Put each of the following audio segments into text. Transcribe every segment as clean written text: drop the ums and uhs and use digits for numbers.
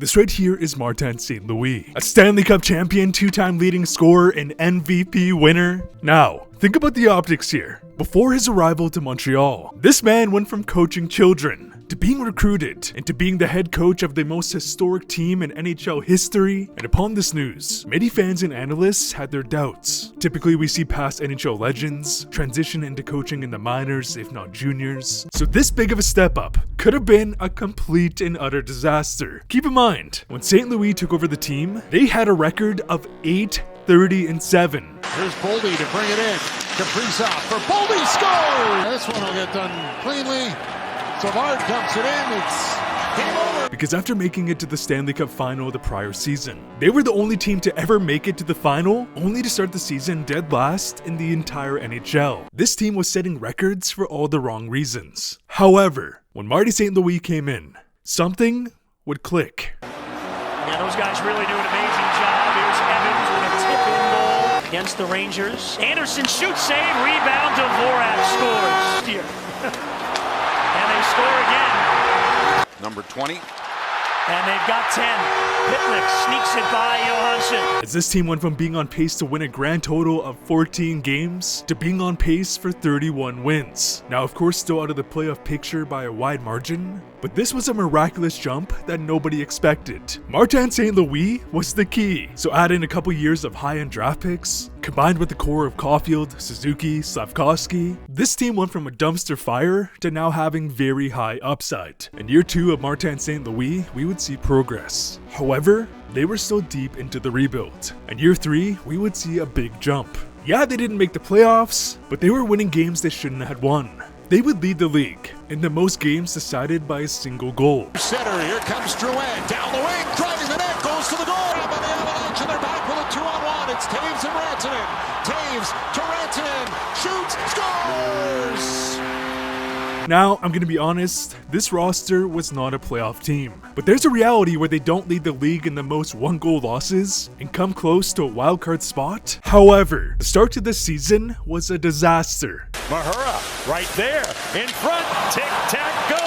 This right here is Martin St. Louis, a Stanley Cup champion, two-time leading scorer, and MVP winner. Now, think about the optics here. Before his arrival to Montreal, this man went from coaching children to being recruited into being the head coach of the most historic team in NHL history. And upon this news, many fans and analysts had their doubts. Typically, we see past NHL legends transition into coaching in the minors, if not juniors. So this big of a step up could have been a complete and utter disaster. Keep in mind, when St. Louis took over the team, they had a record of 8-30-7. Here's Boldy to bring it in. Kaprizov for Boldy, scores! This one will get done cleanly. Savard dumps it in. It's game over. Because after making it to the Stanley Cup final the prior season, they were the only team to ever make it to the final, only to start the season dead last in the entire NHL. This team was setting records for all the wrong reasons. However, when Marty St. Louis came in, something would click. Yeah, those guys really do an amazing job. Here's Evans with a tip-in goal against the Rangers. Anderson shoots, save, rebound, Dvorak scores here. And they score again. Number 20. And they've got 10. Pitlick sneaks it by Johansson. As this team went from being on pace to win a grand total of 14 games to being on pace for 31 wins. Now, of course, still out of the playoff picture by a wide margin, but this was a miraculous jump that nobody expected. Martin St. Louis was the key. So add in a couple years of high-end draft picks, combined with the core of Caulfield, Suzuki, Slafkovsky, this team went from a dumpster fire to now having very high upside. In year 2 of Martin St. Louis, we would see progress. However, they were still deep into the rebuild. In year 3, we would see a big jump. Yeah, they didn't make the playoffs, but they were winning games they shouldn't have won. They would lead the league in the most games decided by a single goal. Center, here comes Drouin, down the wing, driving the net, goes to the goal. By the Avalanche, and they're back with a 2-on-1. It's Taves and Rantanen. Taves to Rantanen, shoots, scores! Now, I'm gonna be honest, this roster was not a playoff team. But there's a reality where they don't lead the league in the most one-goal losses and come close to a wildcard spot. However, the start to this season was a disaster. Mahura right there in front, tic-tac goal.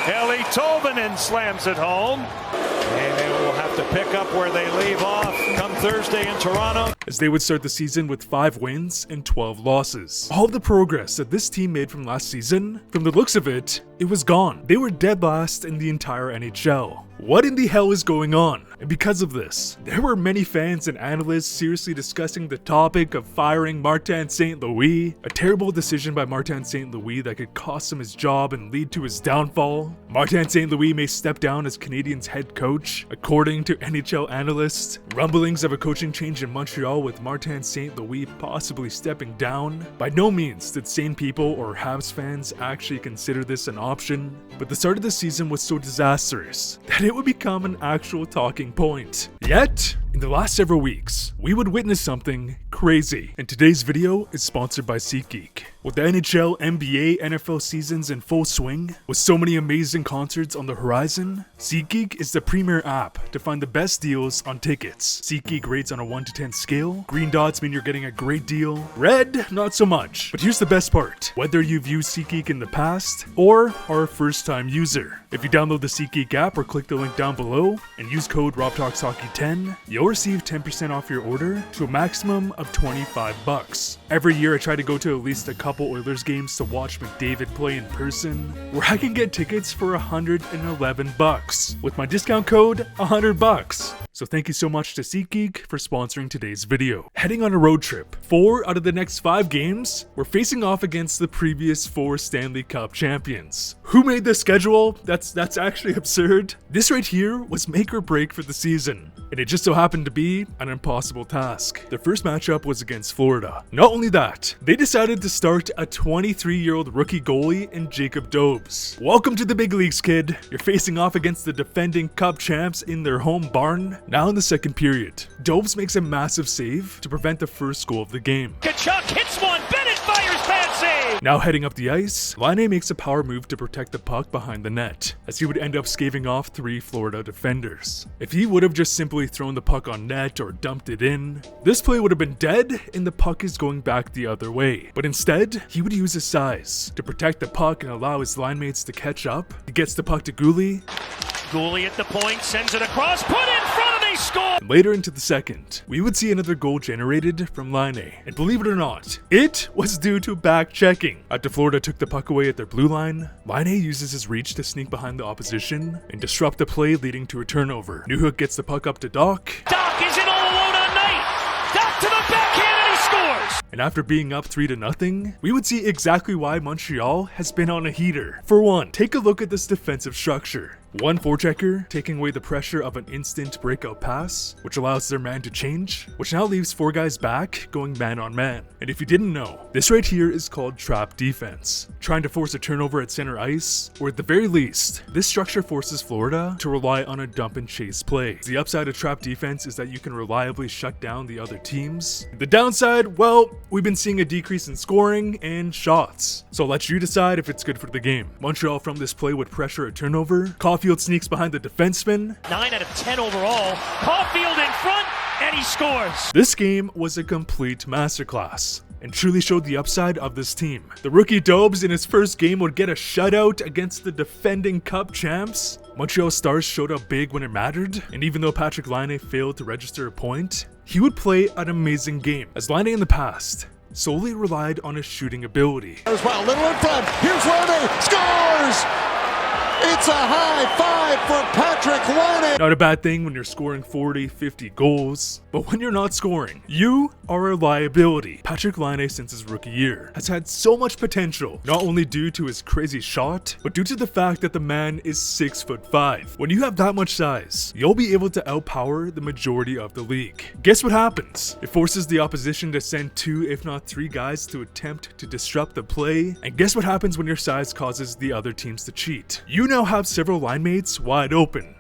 Eli Tolvanen slams it home. And they will have to pick up where they leave off come Thursday in Toronto. As they would start the season with 5 wins and 12 losses. All of the progress that this team made from last season, from the looks of it, it was gone. They were dead last in the entire NHL. What in the hell is going on? And because of this, there were many fans and analysts seriously discussing the topic of firing Martin St. Louis, a terrible decision by Martin St. Louis that could cost him his job and lead to his downfall. Martin St. Louis may step down as Canadiens' head coach, according to NHL analysts. Rumblings of a coaching change in Montreal with Martin St. Louis possibly stepping down. By no means did sane people or Habs fans actually consider this an option, but the start of the season was so disastrous that it would become an actual talking point. Yet, in the last several weeks, we would witness something crazy. And today's video is sponsored by SeatGeek. With the NHL, NBA, NFL seasons in full swing, with so many amazing concerts on the horizon, SeatGeek is the premier app to find the best deals on tickets. SeatGeek rates on a 1 to 10 scale. Green dots mean you're getting a great deal. Red, not so much. But here's the best part. Whether you've used SeatGeek in the past or are a first-time user, if you download the SeatGeek app or click the link down below and use code RobTalksHockey10, you'll receive 10% off your order to a maximum of $25. Every year I try to go to at least a couple Oilers games to watch McDavid play in person, where I can get tickets for $111 with my discount code $100. So thank you so much to SeatGeek for sponsoring today's video. Heading on a road trip, 4 out of the next 5 games we're facing off against the previous 4 Stanley Cup champions. Who made this schedule? That's actually absurd. This right here was make or break for the season, and it just so happened to be an impossible task. The first matchup was against Florida. Not only that, they decided to start a 23-year-old rookie goalie in Jacob Dobes. Welcome to the big leagues, kid. You're facing off against the defending Cup champs in their home barn. Now in the second period, Dobes makes a massive save to prevent the first goal of the game. Tkachuk hits one. Bennett fires pad save. Now heading up the ice, Laine makes a power move to protect the puck behind the net, as he would end up scaving off 3 Florida defenders. If he would have just simply thrown the puck on net or dumped it in, this play would have been dead and the puck is going back the other way. But instead, he would use his size to protect the puck and allow his line mates to catch up. He gets the puck to Goulet, Goalie at the point, sends it across, put in front, and they score! Later into the second, we would see another goal generated from Laine. And believe it or not, it was due to back checking. After Florida took the puck away at their blue line, Laine uses his reach to sneak behind the opposition and disrupt the play, leading to a turnover. Newhook gets the puck up to Doc. Doc is in all alone on night! Doc to the backhand, and he scores! And after being up 3-0, we would see exactly why Montreal has been on a heater. For one, take a look at this defensive structure. One forechecker taking away the pressure of an instant breakout pass, which allows their man to change, which now leaves 4 guys back going man on man. And if you didn't know, this right here is called trap defense, trying to force a turnover at center ice, or at the very least, this structure forces Florida to rely on a dump and chase play. The upside of trap defense is that you can reliably shut down the other teams. The downside, well, we've been seeing a decrease in scoring and shots. So I'll let you decide if it's good for the game. Montreal from this play would pressure a turnover. Caulfield sneaks behind the defenseman. 9 out of 10 overall. Caulfield in front, and he scores. This game was a complete masterclass and truly showed the upside of this team. The rookie Dobes in his first game would get a shutout against the defending Cup champs. Montreal Stars showed up big when it mattered, and even though Patrik Laine failed to register a point, he would play an amazing game, as Laine in the past solely relied on his shooting ability. As well, little in front. Here's Laine. Scores! It's a high five for Patrik Laine. Not a bad thing when you're scoring 40, 50 goals, but when you're not scoring, you are a liability. Patrik Laine, since his rookie year, has had so much potential, not only due to his crazy shot, but due to the fact that the man is 6'5". When you have that much size, you'll be able to outpower the majority of the league. Guess what happens? It forces the opposition to send 2, if not 3 guys to attempt to disrupt the play, and guess what happens when your size causes the other teams to cheat? You now have several line mates wide open.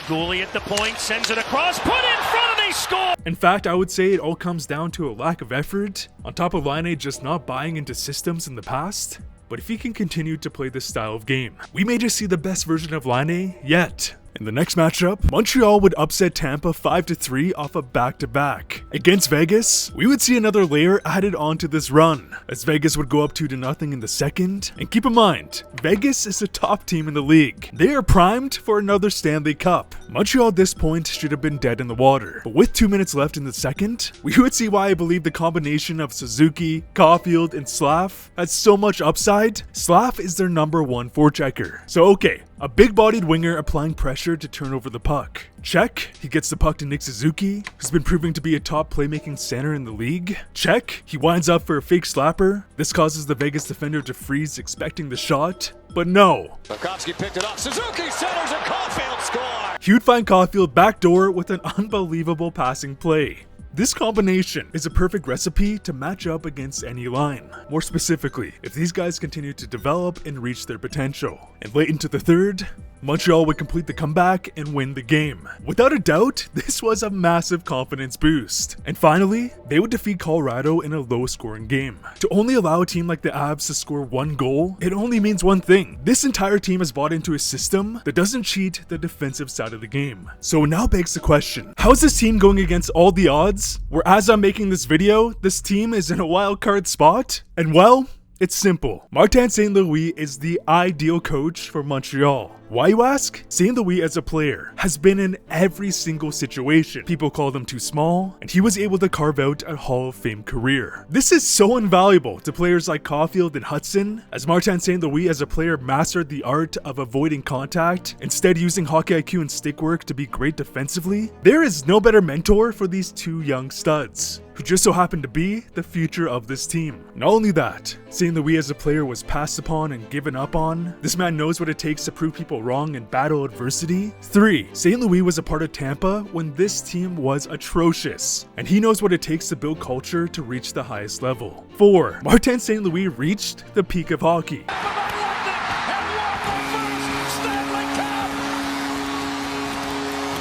Goalie at the point, sends it across, put in front, and they score! In fact, I would say it all comes down to a lack of effort, on top of Laine just not buying into systems in the past. But if he can continue to play this style of game, we may just see the best version of Laine yet. In the next matchup, Montreal would upset Tampa 5-3 off a back-to-back. Against Vegas, we would see another layer added onto this run, as Vegas would go up 2-0 in the second. And keep in mind, Vegas is the top team in the league. They are primed for another Stanley Cup. Montreal at this point should have been dead in the water. But with 2 minutes left in the second, we would see why I believe the combination of Suzuki, Caulfield, and Slav has so much upside. Slav is their #1 forechecker. So okay, a big-bodied winger applying pressure to turn over the puck. Check. He gets the puck to Nick Suzuki, who's been proving to be a top playmaking center in the league. Check. He winds up for a fake slapper. This causes the Vegas defender to freeze, expecting the shot. But no. Bukowski picked it up. Suzuki centers and Caulfield score. He would find Caulfield backdoor with an unbelievable passing play. This combination is a perfect recipe to match up against any line. More specifically, if these guys continue to develop and reach their potential. And late into the third, Montreal would complete the comeback and win the game. Without a doubt, this was a massive confidence boost. And finally, they would defeat Colorado in a low-scoring game. To only allow a team like the Avs to score 1 goal, it only means one thing. This entire team has bought into a system that doesn't cheat the defensive side of the game. So it now begs the question, how is this team going against all the odds, where as I'm making this video, this team is in a wild card spot? And well, it's simple. Martin St. Louis is the ideal coach for Montreal. Why, you ask? St. Louis as a player has been in every single situation. People call them too small, and he was able to carve out a Hall of Fame career. This is so invaluable to players like Caulfield and Hudson, as Martin St. Louis as a player mastered the art of avoiding contact, instead using hockey IQ and stick work to be great defensively. There is no better mentor for these 2 young studs, who just so happened to be the future of this team. Not only that, St. Louis as a player was passed upon and given up on. This man knows what it takes to prove people wrong and battle adversity. 3. St. Louis was a part of Tampa when this team was atrocious, and he knows what it takes to build culture to reach the highest level. 4. Martin St. Louis reached the peak of hockey.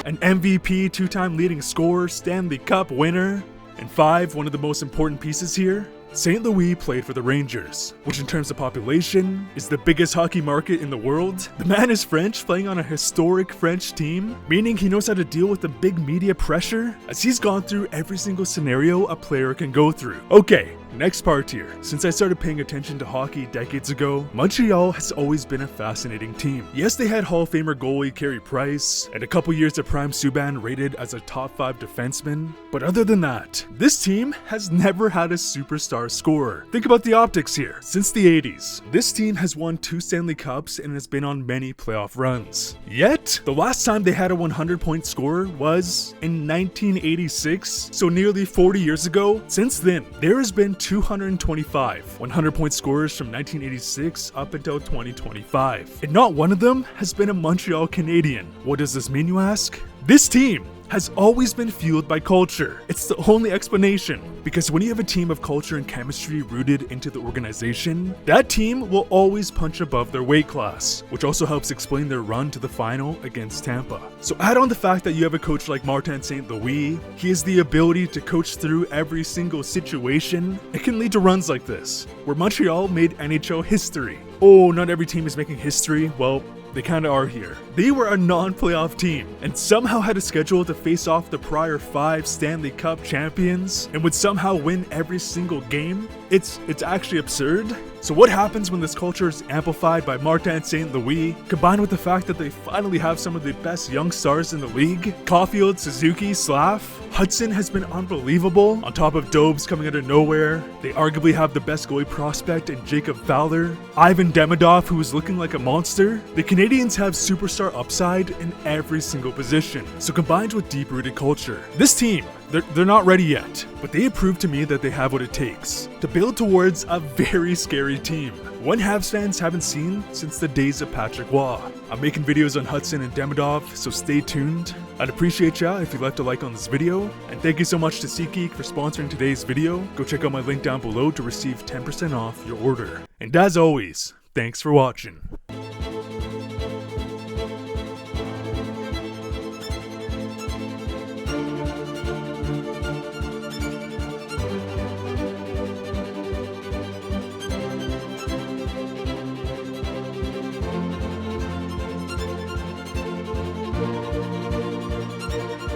An MVP, 2-time leading scorer, Stanley Cup winner. And 5, one of the most important pieces here, St. Louis played for the Rangers, which in terms of population, is the biggest hockey market in the world. The man is French, playing on a historic French team, meaning he knows how to deal with the big media pressure, as he's gone through every single scenario a player can go through. Okay, Next part here. Since I started paying attention to hockey decades ago, Montreal has always been a fascinating team. Yes, they had Hall of Famer goalie Carey Price, and a couple years of prime Subban rated as a top 5 defenseman, but other than that, this team has never had a superstar scorer. Think about the optics here. Since the 80s, this team has won 2 Stanley Cups and has been on many playoff runs. Yet, the last time they had a 100-point scorer was in 1986, so nearly 40 years ago. Since then, there has been 225 100-point scorers from 1986 up until 2025, and not one of them has been a Montreal Canadian. What does this mean, you ask? This team has always been fueled by culture. It's the only explanation, because when you have a team of culture and chemistry rooted into the organization, that team will always punch above their weight class, which also helps explain their run to the final against Tampa. So add on the fact that you have a coach like Martin St. Louis. He has the ability to coach through every single situation. It can lead to runs like this, where Montreal made NHL history. Oh, not every team is making history. Well, they kinda are here. They were a non-playoff team and somehow had a schedule to face off the prior 5 Stanley Cup champions and would somehow win every single game. It's actually absurd. So what happens when this culture is amplified by Martin St. Louis, combined with the fact that they finally have some of the best young stars in the league? Caulfield, Suzuki, Slav. Hudson has been unbelievable, on top of Dobes coming out of nowhere. They arguably have the best goalie prospect in Jacob Fowler. Ivan Demidov, who is looking like a monster. The Canadians have superstar upside in every single position. So combined with deep-rooted culture, this team, they're not ready yet, but they have proved to me that they have what it takes to build towards a very scary team. One Habs fans haven't seen since the days of Patrick Waugh. I'm making videos on Hudson and Demidov, so stay tuned. I'd appreciate ya if you left a like on this video, and thank you so much to SeatGeek for sponsoring today's video. Go check out my link down below to receive 10% off your order. And as always, thanks for watching.